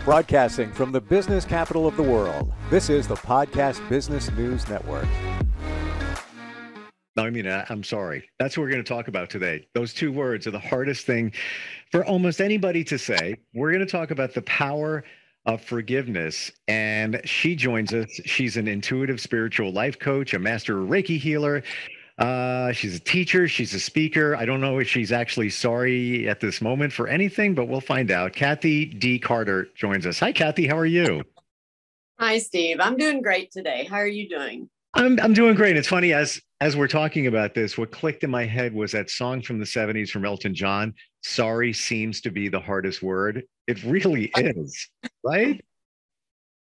Broadcasting from the business capital of the world, this is the Podcast Business News Network. No, I mean, I'm sorry. That's what we're going to talk about today. Those two words are the hardest thing for almost anybody to say. We're going to talk about the power of forgiveness. And she joins us. She's an intuitive spiritual life coach, a master Reiki healer. She's a teacher. She's a speaker. I don't know if she's actually sorry at this moment for anything, but we'll find out. Kathy D. Carter joins us. Hi, Kathy. How are you? Hi, Steve. I'm doing great today. How are you doing? I'm doing great. It's funny, as we're talking about this, what clicked in my head was that song from the 70s from Elton John, "Sorry Seems to Be the Hardest Word." It really is, right?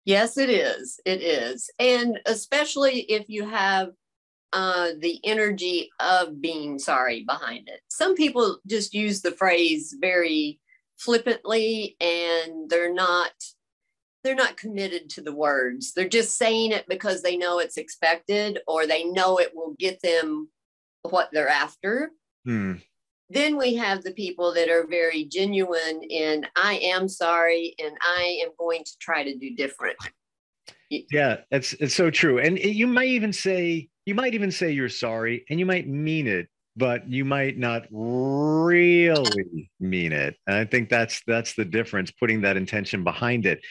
Yes, it is. It is. And especially if you have the energy of being sorry behind it. Some people just use the phrase very flippantly, and they're not committed to the words. They're just saying it because they know it's expected, or they know it will get them what they're after. Then we have the people that are very genuine in, I am sorry, and I am going to try to do different. Yeah, it's so true. And you might even say you're sorry, and you might mean it, but you might not really mean it. And I think that's the difference, putting that intention behind it.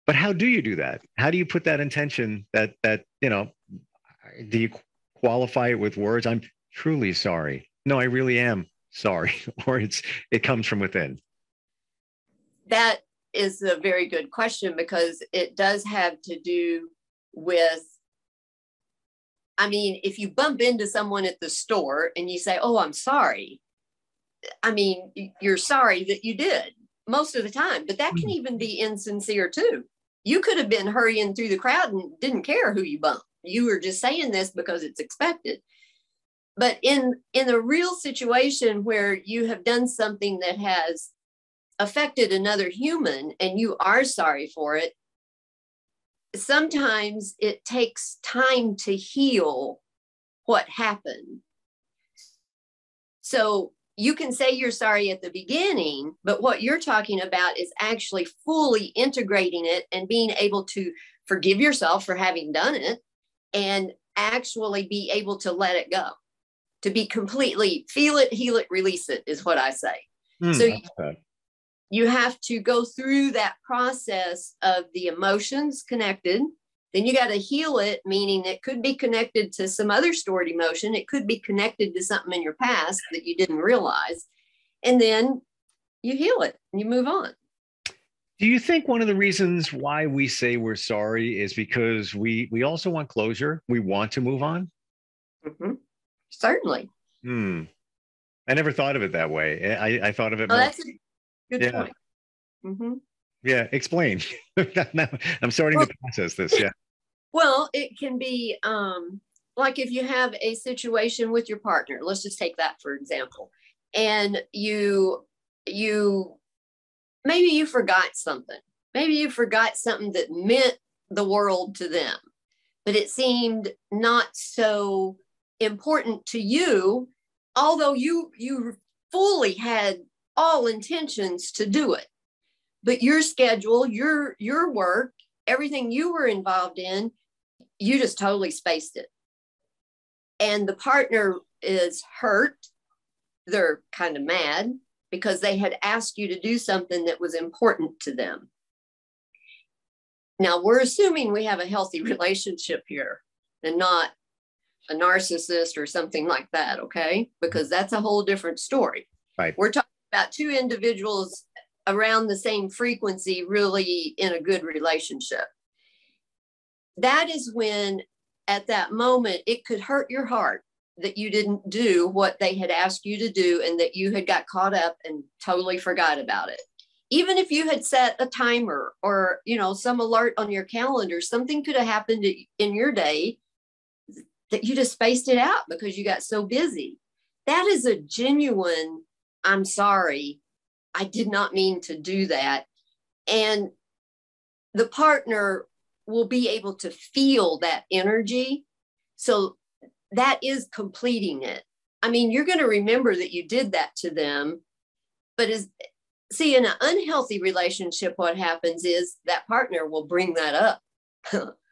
But how do you do that? How do you put that intention that, do you qualify it with words? I'm truly sorry. No, I really am sorry. Or it comes from within. That is a very good question, because it does have to do with, I mean, if you bump into someone at the store and you say, "Oh, I'm sorry," I mean, you're sorry that you did most of the time, but that can even be insincere too. You could have been hurrying through the crowd and didn't care who you bumped. You were just saying this because it's expected. But in a real situation where you have done something that has affected another human and you are sorry for it, sometimes it takes time to heal what happened. So you can say you're sorry at the beginning, but what you're talking about is actually fully integrating it and being able to forgive yourself for having done it and actually be able to let it go, to be completely feel it, heal it, release it is what I say. So you have to go through that process of the emotions connected. Then you got to heal it, meaning it could be connected to some other stored emotion. It could be connected to something in your past that you didn't realize. And then you heal it and you move on. Do you think one of the reasons why we say we're sorry is because we also want closure? We want to move on? Mm-hmm. Certainly. I never thought of it that way. I thought of it more. That's a good point. Mm-hmm. Yeah, explain. I'm starting to process this. Yeah. Well, it can be like if you have a situation with your partner, let's just take that for example, and you maybe you forgot something. Maybe you forgot something that meant the world to them, but it seemed not so important to you, although you fully had all intentions to do it. But your schedule, your work, everything you were involved in, you just totally spaced it. And the partner is hurt. They're kind of mad because they had asked you to do something that was important to them. Now, we're assuming we have a healthy relationship here and not a narcissist or something like that, okay? Because that's a whole different story. Right. We're talking about two individuals around the same frequency, really in a good relationship. That is when, at that moment, it could hurt your heart that you didn't do what they had asked you to do and that you had got caught up and totally forgot about it. Even if you had set a timer or, some alert on your calendar, something could have happened in your day that you just spaced it out because you got so busy. That is a genuine, I'm sorry, I did not mean to do that. And the partner will be able to feel that energy. So that is completing it. I mean, you're going to remember that you did that to them, but See, in an unhealthy relationship, what happens is that partner will bring that up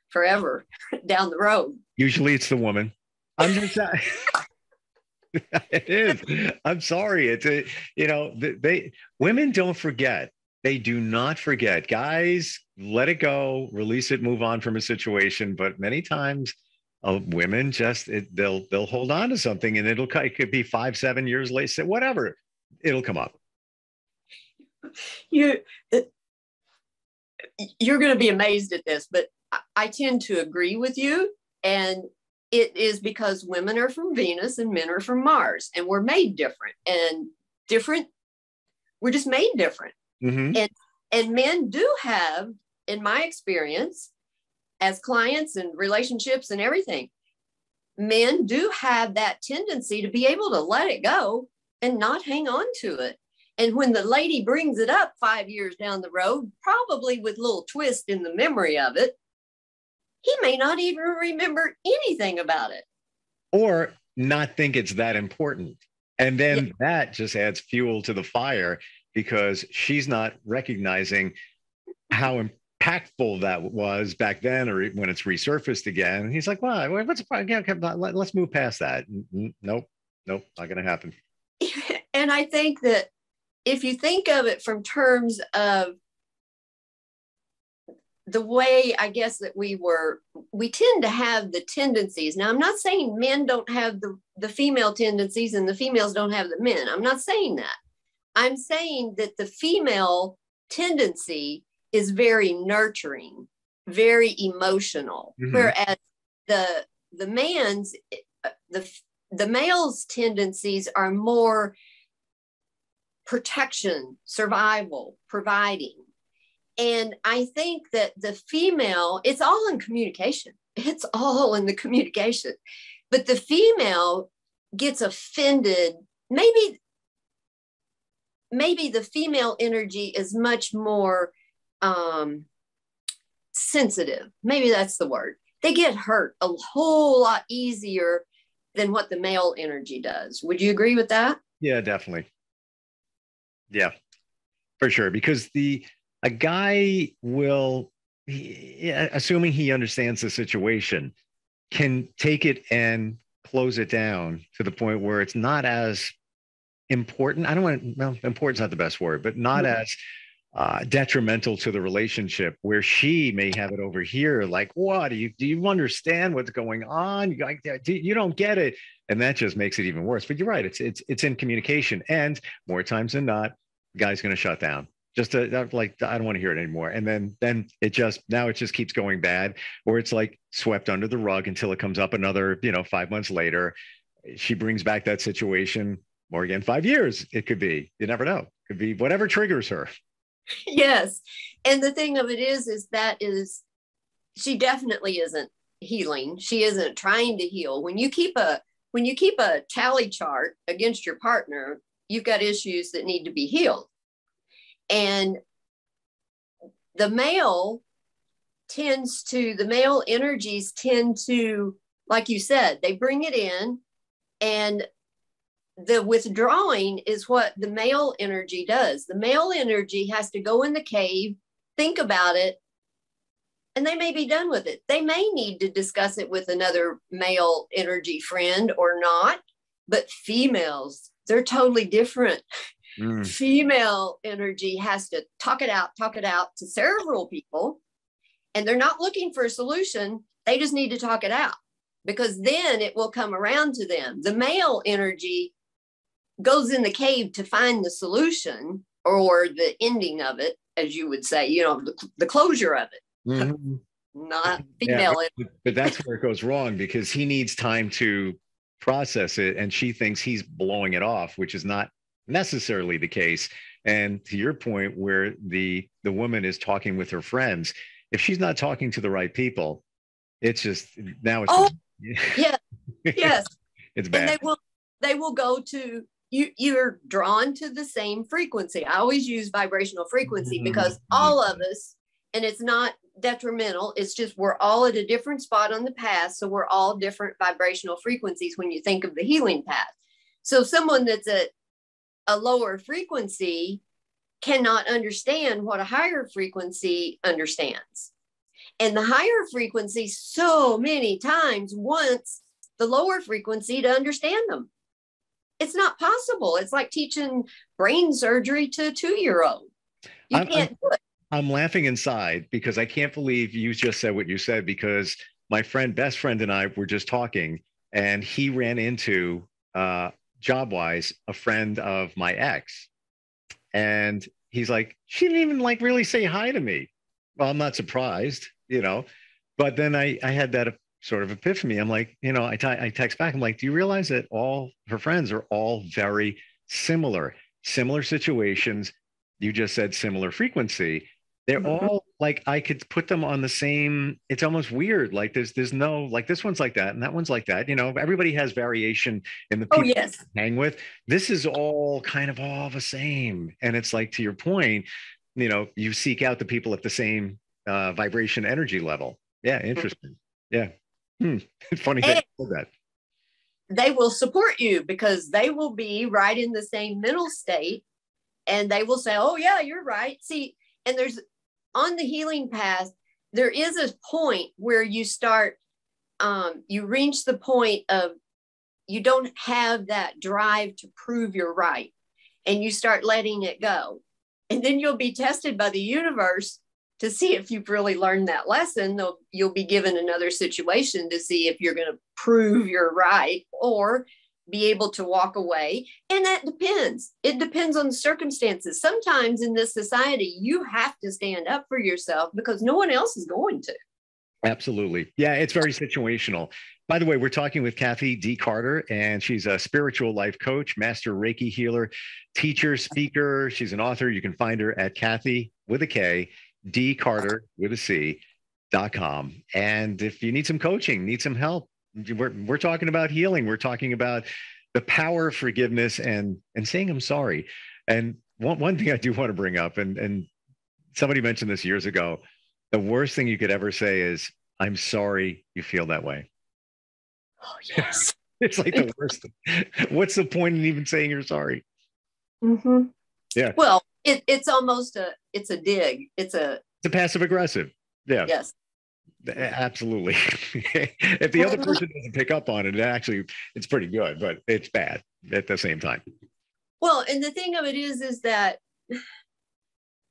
forever down the road. Usually it's the woman. I'm just it is. I'm sorry. It's a, women don't forget. They do not forget. Guys, let it go, release it, move on from a situation. But many times, women just they'll hold on to something, and it could be 5-7 years later, whatever. It'll come up. You're going to be amazed at this, but I tend to agree with you, and it is because women are from Venus and men are from Mars, and we're made different, we're just made different. Mm-hmm. And men do have, in my experience, as clients and relationships and everything, men do have that tendency to be able to let it go and not hang on to it. And when the lady brings it up 5 years down the road, probably with a little twist in the memory of it, he may not even remember anything about it. Or not think it's that important. And then that just adds fuel to the fire, because she's not recognizing how impactful that was back then, or when it's resurfaced again. And he's like, well, what's the problem? Let's move past that. Nope, not going to happen. And I think that if you think of it from terms of the way, I guess, that we tend to have the tendencies. Now, I'm not saying men don't have the female tendencies and the females don't have the men. I'm not saying that. I'm saying that the female tendency is very nurturing, very emotional, mm-hmm. whereas the male's tendencies are more protection, survival, providing. And I think that the female, it's all in communication. It's all in the communication. But the female gets offended. Maybe the female energy is much more sensitive. Maybe that's the word. They get hurt a whole lot easier than what the male energy does. Would you agree with that? Yeah, definitely. Yeah, for sure. Because a guy will, assuming he understands the situation, can take it and close it down to the point where it's not as important. Important's not the best word, but not as detrimental to the relationship, where she may have it over here. Like, what do you understand what's going on? You don't get it. And that just makes it even worse. But you're right. It's in communication. And more times than not, the guy's going to shut down. Just like, I don't want to hear it anymore. And then it just keeps going bad, or it's like swept under the rug until it comes up another, 5 months later. She brings back that situation, or again, 5 years. It could be, you never know. It could be whatever triggers her. Yes. And the thing of it is she definitely isn't healing. She isn't trying to heal. When you keep a tally chart against your partner, you've got issues that need to be healed. And the male energies tend to, like you said, they bring it in, and the withdrawing is what the male energy does. The male energy has to go in the cave, think about it, and they may be done with it. They may need to discuss it with another male energy friend or not, but females, they're totally different. Female energy has to talk it out to several people, and they're not looking for a solution. They just need to talk it out, because then it will come around to them. The male energy goes in the cave to find the solution, or the ending of it, as you would say, the closure of it. Mm-hmm. Not female energy. But that's where it goes wrong, because he needs time to process it, and she thinks he's blowing it off, which is not necessarily the case. And to your point, where the woman is talking with her friends, if she's not talking to the right people, it's just, now it's yes it's bad. And they will go to you're drawn to the same frequency. I always use vibrational frequency, because all of us, and it's not detrimental, it's just we're all at a different spot on the path, so we're all different vibrational frequencies when you think of the healing path. So someone that's at a lower frequency cannot understand what a higher frequency understands. And the higher frequency so many times wants the lower frequency to understand them. It's not possible. It's like teaching brain surgery to a 2-year-old. You can't do it. I'm laughing inside because I can't believe you just said what you said, because my best friend and I were just talking, and he ran into, job-wise, a friend of my ex. And he's like, she didn't even like really say hi to me. Well, I'm not surprised, but then I had that sort of epiphany. I'm like, I text back. I'm like, do you realize that all her friends are all very similar situations? You just said similar frequency. They're all like, I could put them on the same. It's almost weird. Like there's no, like this one's like that and that one's like that. Everybody has variation in the people you hang with. This is all kind of all the same. And it's like, to your point, you seek out the people at the same vibration energy level. Yeah. Interesting. Yeah. Funny that you said that. They will support you because they will be right in the same mental state, and they will say, oh yeah, you're right. See, and there's, on the healing path, there is a point where you start, you reach the point of, you don't have that drive to prove you're right, and you start letting it go. And then you'll be tested by the universe to see if you've really learned that lesson. You'll be given another situation to see if you're going to prove you're right or be able to walk away. And that depends. It depends on the circumstances. Sometimes in this society, you have to stand up for yourself because no one else is going to. Absolutely. Yeah, it's very situational. By the way, we're talking with Kathy D. Carter, and she's a spiritual life coach, master Reiki healer, teacher, speaker. She's an author. You can find her at Kathy with a K, D. Carter with a C.com. And if you need some coaching, need some help, we're talking about healing. We're talking about the power of forgiveness and saying I'm sorry. And one thing I do want to bring up, and somebody mentioned this years ago, the worst thing you could ever say is, I'm sorry you feel that way. Oh, yes. It's like the worst. What's the point in even saying you're sorry? Mm-hmm. Yeah. Well, it's almost it's a dig. It's a passive aggressive. Yeah. Yes. Absolutely. If the other person doesn't pick up on it, it's pretty good, but it's bad at the same time. Well, and the thing of it is that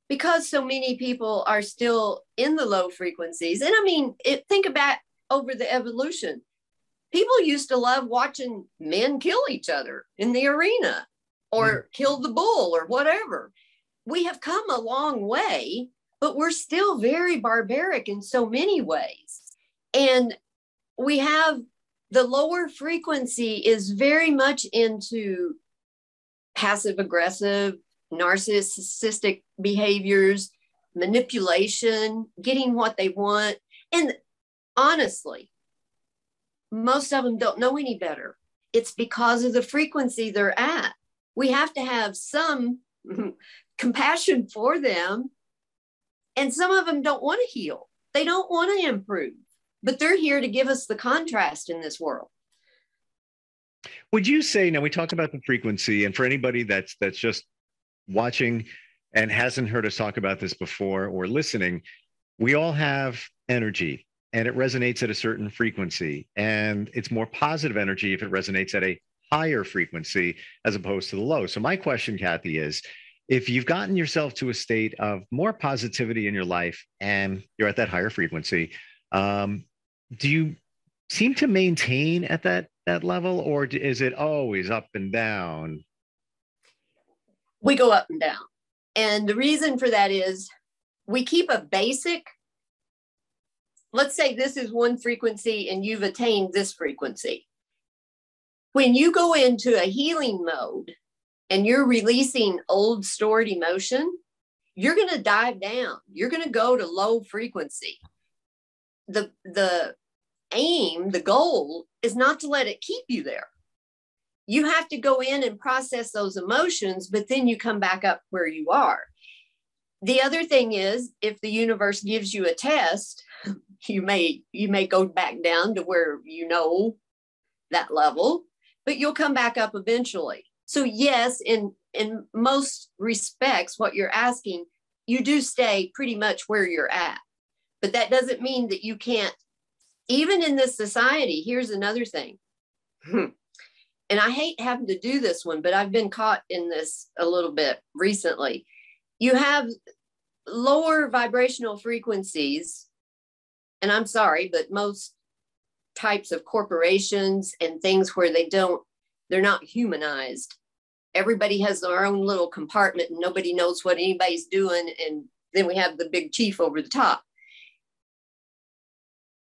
because so many people are still in the low frequencies, and I mean, think about over the evolution. People used to love watching men kill each other in the arena or kill the bull or whatever. We have come a long way, but we're still very barbaric in so many ways. And we have the lower frequency is very much into passive aggressive, narcissistic behaviors, manipulation, getting what they want. And honestly, most of them don't know any better. It's because of the frequency they're at. We have to have some compassion for them. And some of them don't want to heal. They don't want to improve, but they're here to give us the contrast in this world. Would you say, now we talk about the frequency, and for anybody that's just watching and hasn't heard us talk about this before or listening, we all have energy and it resonates at a certain frequency, and it's more positive energy if it resonates at a higher frequency as opposed to the low. So my question, Kathy, is if you've gotten yourself to a state of more positivity in your life and you're at that higher frequency, do you seem to maintain at that level, or is it always up and down? We go up and down. And the reason for that is we keep a basic, let's say this is one frequency and you've attained this frequency. When you go into a healing mode and you're releasing old stored emotion, you're going to dive down. You're going to go to low frequency. The aim, the goal is not to let it keep you there. You have to go in and process those emotions, but then you come back up where you are. The other thing is, if the universe gives you a test, you may go back down to where you know that level, but you'll come back up eventually. So yes, in in most respects, what you're asking, you do stay pretty much where you're at. But that doesn't mean that you can't, even in this society. Here's another thing. And I hate having to do this one, but I've been caught in this a little bit recently. You have lower vibrational frequencies, and I'm sorry, but most types of corporations and things where they're not humanized. Everybody has their own little compartment and nobody knows what anybody's doing. And then we have the big chief over the top.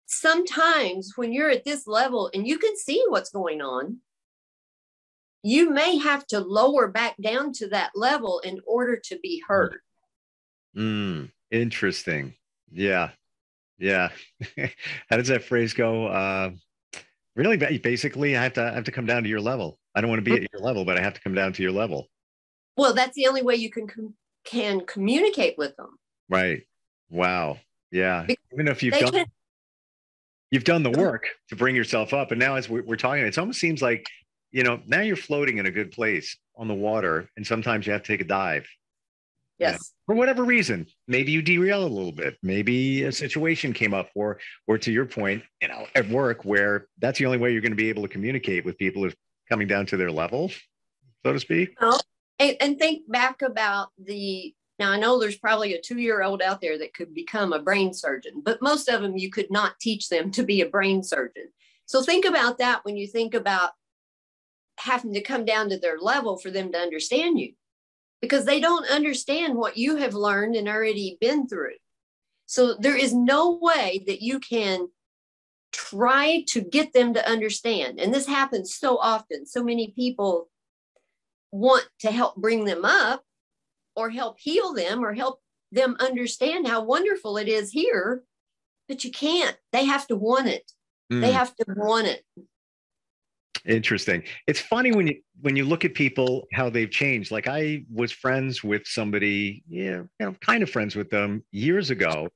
Sometimes when you're at this level and you can see what's going on, you may have to lower back down to that level in order to be heard. Interesting. Yeah. Yeah. How does that phrase go? Really, basically, I have to come down to your level. I don't want to be at your level, but I have to come down to your level. Well, that's the only way you can communicate with them. Right. Wow. Yeah. Because even if you've done the work to bring yourself up, and now as we're talking, it almost seems like, now you're floating in a good place on the water, and sometimes you have to take a dive. Yes. For whatever reason, maybe you derail a little bit. Maybe a situation came up, or to your point, at work, where that's the only way you're going to be able to communicate with people is coming down to their level, so to speak. Oh, and think back about now I know there's probably a 2-year-old out there that could become a brain surgeon, but most of them, you could not teach them to be a brain surgeon. So think about that when you think about having to come down to their level for them to understand you, because they don't understand what you have learned and already been through. So there is no way that you can try to get them to understand. And this happens so often. So many people want to help bring them up or help heal them or help them understand how wonderful it is here, but you can't. They have to want it. They have to want it. Interesting. It's funny when you look at people, how they've changed. Like, I was friends with somebody, kind of friends with them years ago.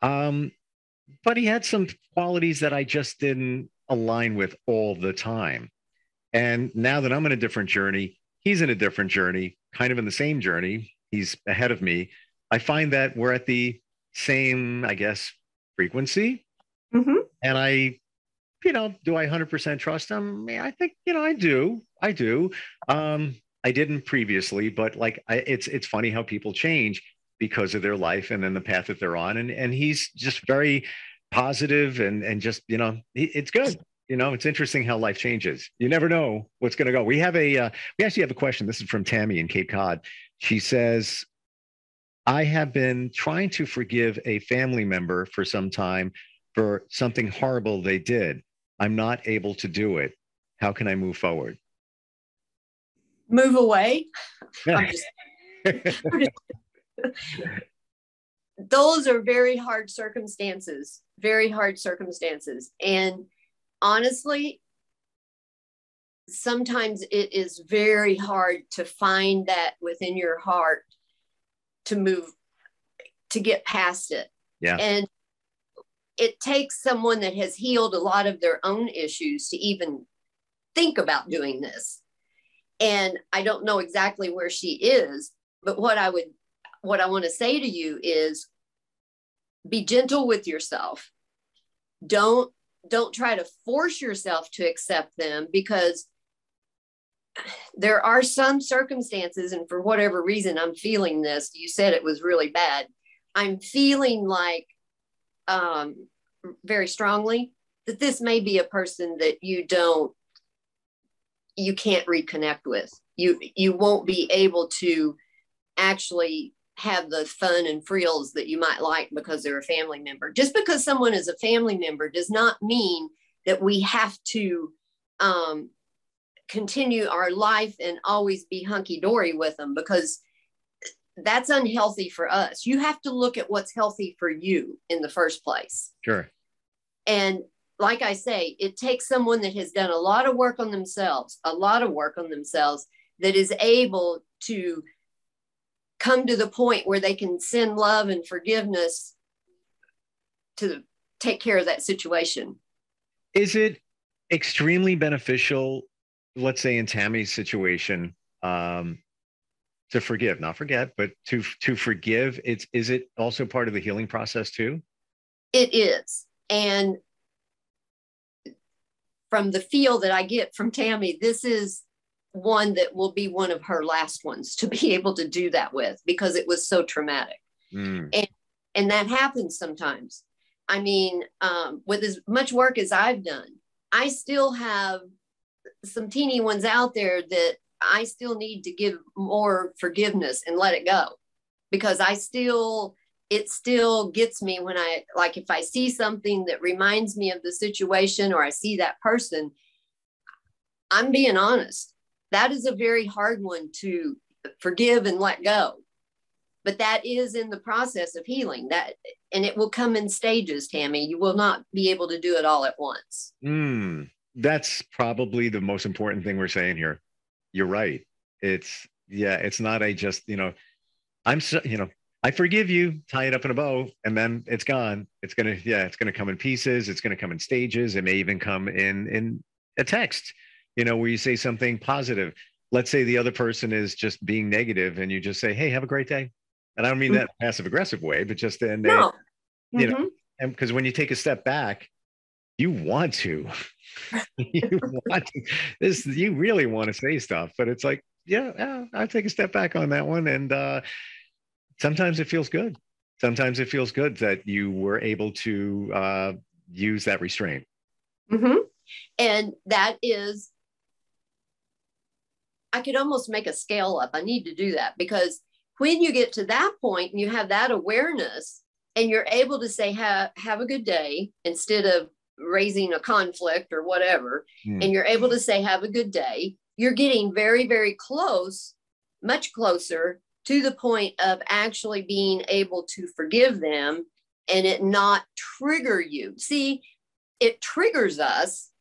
But he had some qualities that I just didn't align with all the time. And now that I'm in a different journey, he's in a different journey, kind of in the same journey. He's ahead of me. I find that we're at the same, I guess, frequency. Mm-hmm. And do I 100% trust him? I think, I do. I didn't previously, but it's funny how people change because of their life and then the path that they're on. And he's just very positive and just, it's good. It's interesting how life changes. You never know what's going to go. We actually have a question. This is from Tammy in Cape Cod. She says, I have been trying to forgive a family member for some time for something horrible they did. I'm not able to do it. How can I move forward? Move away. Those are very hard circumstances, And honestly, sometimes it is very hard to find that within your heart to get past it. Yeah. And it takes someone that has healed a lot of their own issues to even think about doing this. And I don't know exactly where she is, but what I want to say to you is be gentle with yourself. Don't try to force yourself to accept them, because there are some circumstances, and for whatever reason, I'm feeling this. You said it was really bad. I'm feeling like very strongly that this may be a person that you can't reconnect with. You won't be able to actually have the fun and frills that you might like because they're a family member. Just because someone is a family member does not mean that we have to continue our life and always be hunky-dory with them, because that's unhealthy for us. You have to look at what's healthy for you in the first place. Sure. And like I say, it takes someone that has done a lot of work on themselves, that is able to come to the point where they can send love and forgiveness to take care of that situation. Is it extremely beneficial, let's say in Tammy's situation, to forgive, not forget, but to forgive. Is it also part of the healing process too? It is. And from the feel that I get from Tammy, this is one that will be one of her last ones to be able to do that with, because it was so traumatic. And that happens sometimes. I mean, with as much work as I've done, I still have some teeny ones out there that I still need to give more forgiveness and let it go, because it still gets me when if I see something that reminds me of the situation, or I see that person, I'm being honest. That is a very hard one to forgive and let go. But that is in the process of healing, and it will come in stages, Tammy. You will not be able to do it all at once. That's probably the most important thing we're saying here. You're right. It's not I forgive you, tie it up in a bow, and then it's gone. It's gonna come in pieces. It's gonna come in stages. It may even come in a text, where you say something positive. Let's say the other person is just being negative, and you just say, "Hey, have a great day." And I don't mean that in a passive aggressive way, but just and because when you take a step back, you want to, you really want to say stuff, but it's like, I'll take a step back on that one. And sometimes it feels good. Sometimes it feels good that you were able to use that restraint. And that is, I could almost make a scale up. I need to do that, because when you get to that point and you have that awareness and you're able to say, have a good day, instead of raising a conflict or whatever, and you're able to say, have a good day, you're getting very, very close, much closer to the point of actually being able to forgive them and it not trigger you. See, it triggers us.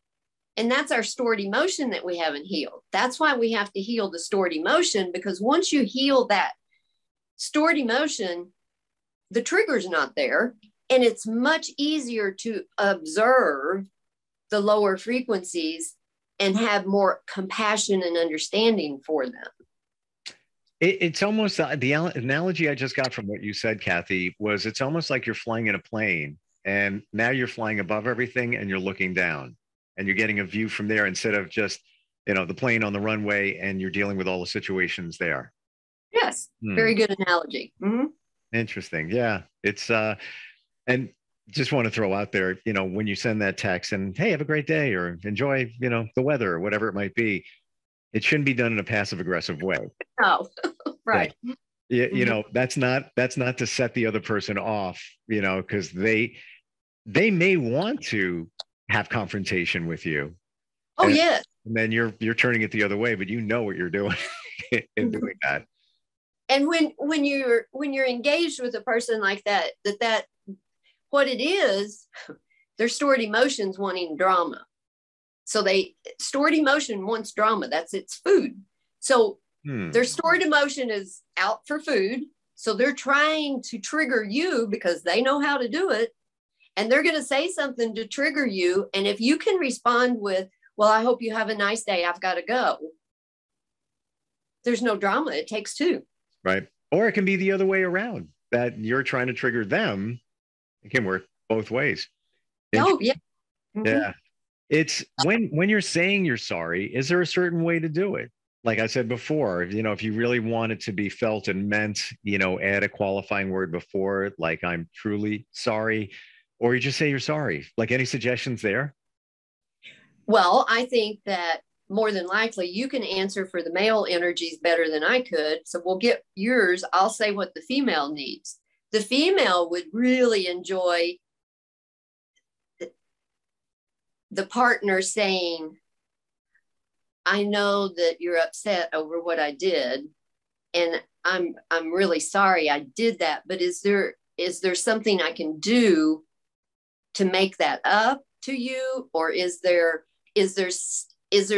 And that's our stored emotion that we haven't healed. That's why we have to heal the stored emotion, because once you heal that stored emotion, the trigger's not there. And it's much easier to observe the lower frequencies and have more compassion and understanding for them. It's almost the analogy I just got from what you said, Kathy, was it's almost like you're flying in a plane, and now you're flying above everything and you're looking down and you're getting a view from there, instead of just, the plane on the runway, and you're dealing with all the situations there. Yes. Very good analogy. Interesting. Yeah. It's, and just want to throw out there, when you send that text and, hey, have a great day, or enjoy, the weather, or whatever it might be, it shouldn't be done in a passive aggressive way. No. Right. Yeah. That's not to set the other person off, because they may want to have confrontation with you. Oh, yes. And then you're turning it the other way, but what you're doing in doing that. And when you're engaged with a person like that what it is, they're stored emotions wanting drama. So stored emotion wants drama. That's its food. So their stored emotion is out for food. So they're trying to trigger you because they know how to do it. And they're going to say something to trigger you. And if you can respond with, well, I hope you have a nice day, I've got to go, there's no drama. It takes two. Right. Or it can be the other way around, that you're trying to trigger them. It can work both ways. Oh, yeah. Yeah. It's when you're saying you're sorry, is there a certain way to do it? Like I said before, if you really want it to be felt and meant, add a qualifying word before it, like I'm truly sorry, or you just say you're sorry. Like, any suggestions there? Well, I think that more than likely you can answer for the male energies better than I could. So we'll get yours. I'll say what the female needs. The female would really enjoy the partner saying, I know that you're upset over what I did, and I'm really sorry I did that, but is there something I can do to make that up to you? Or is there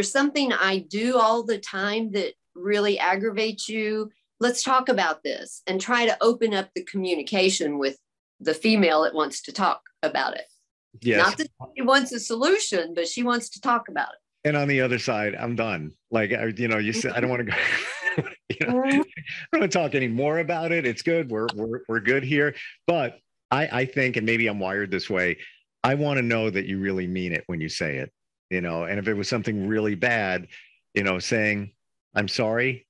something I do all the time that really aggravates you? Let's talk about this, and try to open up the communication with the female that wants to talk about it. Yes. Not that she wants a solution, but she wants to talk about it. And on the other side, I'm done. Like, you said, I don't want to go, want to talk any more about it. It's good. We're good here. But I think, and maybe I'm wired this way, I want to know that you really mean it when you say it, and if it was something really bad, saying, I'm sorry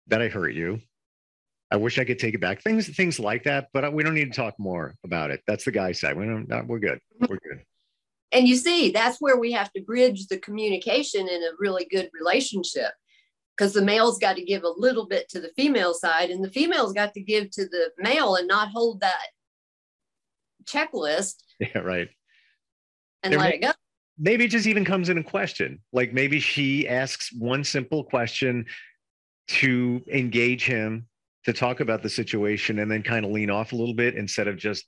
that I hurt you. I wish I could take it back. Things like that, but we don't need to talk more about it. That's the guy side. We're good. We're good. And you see, that's where we have to bridge the communication in a really good relationship, because the male's got to give a little bit to the female side, and the female's got to give to the male and not hold that checklist. Yeah, right. And let it go. Maybe it just even comes in a question. Like maybe she asks one simple question to engage him, to talk about the situation, and then kind of lean off a little bit instead of just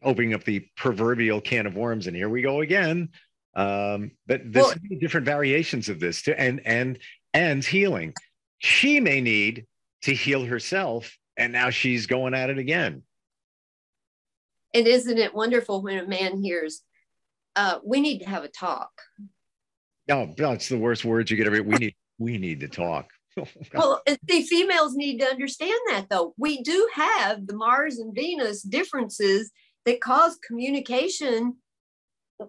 opening up the proverbial can of worms. And here we go again. But there's different variations of this too, and healing. She may need to heal herself, and now she's going at it again. And isn't it wonderful when a man hears, we need to have a talk? No, it's the worst words you get ever. We need to talk. Well, the females need to understand that, though. We do have the Mars and Venus differences that cause communication.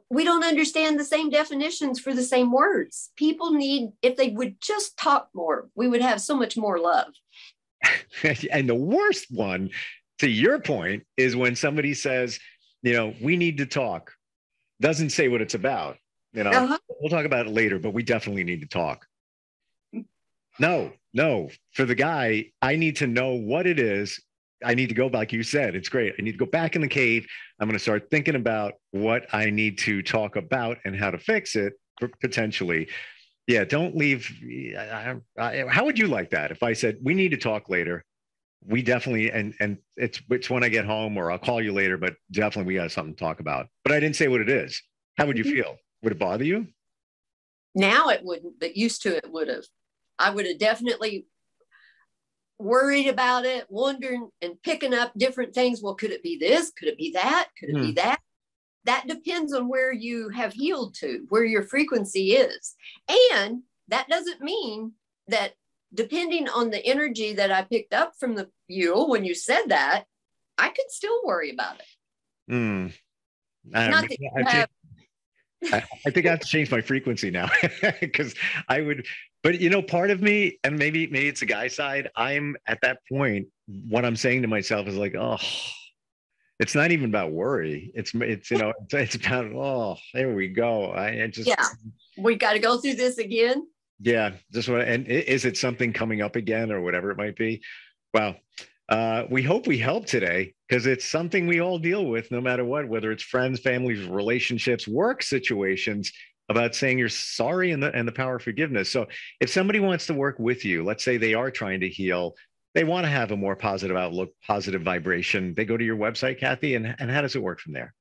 We don't understand the same definitions for the same words. People need, if they would just talk more, we would have so much more love. And the worst one, to your point, is when somebody says, we need to talk. Doesn't say what it's about. We'll talk about it later, but we definitely need to talk. No. For the guy, I need to know what it is. I need to go, like you said, it's great. I need to go back in the cave. I'm going to start thinking about what I need to talk about and how to fix it, potentially. Yeah, don't leave. How would you like that if I said, we need to talk later? We definitely, and it's when I get home, or I'll call you later, but definitely we got something to talk about. But I didn't say what it is. How would you feel? Would it bother you? Now it wouldn't, but used to it would have. I would have definitely worried about it, wondering and picking up different things. Well, could it be this? Could it be that? Could it be that? That depends on where you have healed to, where your frequency is. And that doesn't mean that, depending on the energy that I picked up from you when you said that, I could still worry about it. I think I have to change my frequency now, because I would, but part of me, and maybe it's a guy side, I'm at that point, what I'm saying to myself is like, oh, it's not even about worry. It's about, oh, there we go. We got to go through this again. Yeah. And is it something coming up again or whatever it might be? Well, we hope we help today, because it's something we all deal with no matter what, whether it's friends, families, relationships, work situations, about saying you're sorry and the power of forgiveness. So if somebody wants to work with you, let's say they are trying to heal, they want to have a more positive outlook, positive vibration, they go to your website, Kathy, and how does it work from there?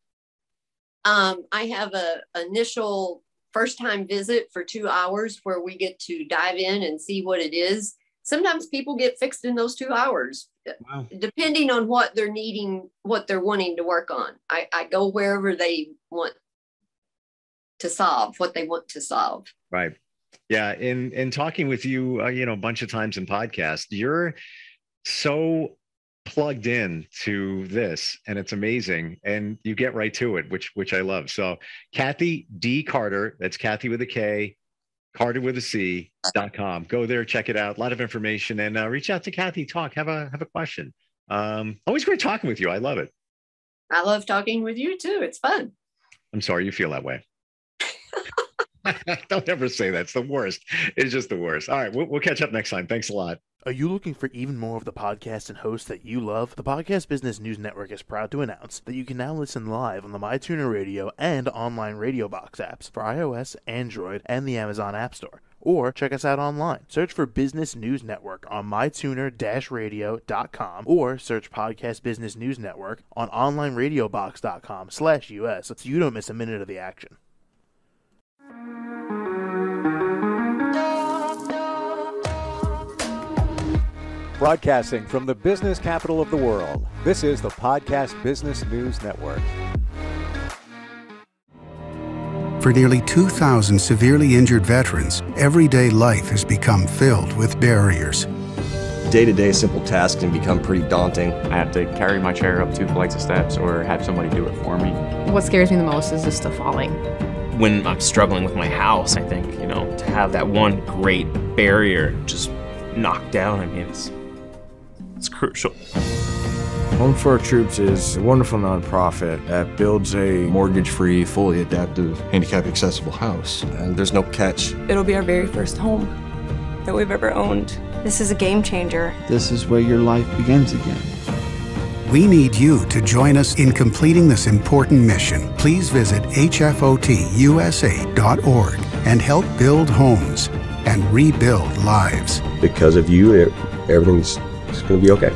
I have an initial first-time visit for 2 hours where we get to dive in and see what it is. Sometimes people get fixed in those 2 hours, wow, depending on what they're needing, what they're wanting to work on. I go wherever they want to solve what they want to solve. Right. Yeah. In talking with you, a bunch of times in podcasts, you're so plugged in to this, and it's amazing, and you get right to it, which I love. So Kathy D. Carter, that's Kathy with a K, Carter with a C.com. Go there, check it out. A lot of information, and reach out to Kathy, talk, have a question. Always great talking with you. I love it. I love talking with you too. It's fun. I'm sorry you feel that way. Don't ever say that. It's the worst. It's just the worst. All right. We'll catch up next time. Thanks a lot. Are you looking for even more of the podcasts and hosts that you love? The Podcast Business News Network is proud to announce that you can now listen live on the MyTuner Radio and online Radio Box apps for iOS, Android, and the Amazon App Store. Or check us out online. Search for Business News Network on mytuner-radio.com, or search Podcast Business News Network on onlineradiobox.com/US so you don't miss a minute of the action. Broadcasting from the business capital of the world, this is the Podcast Business News Network. For nearly 2,000 severely injured veterans, everyday life has become filled with barriers. day-to-day simple tasks can become pretty daunting. I have to carry my chair up 2 flights of steps or have somebody do it for me. What scares me the most is just the falling. When I'm struggling with my house, I think, to have that one great barrier just knocked down, I mean, it's crucial. Home for Our Troops is a wonderful nonprofit that builds a Mortgage-free, fully adaptive, handicap-accessible house. And there's no catch. It'll be our very first home that we've ever owned. This is a game changer. This is where your life begins again. We need you to join us in completing this important mission. Please visit hfotusa.org and help build homes and rebuild lives. Because of you, everything's going to be okay.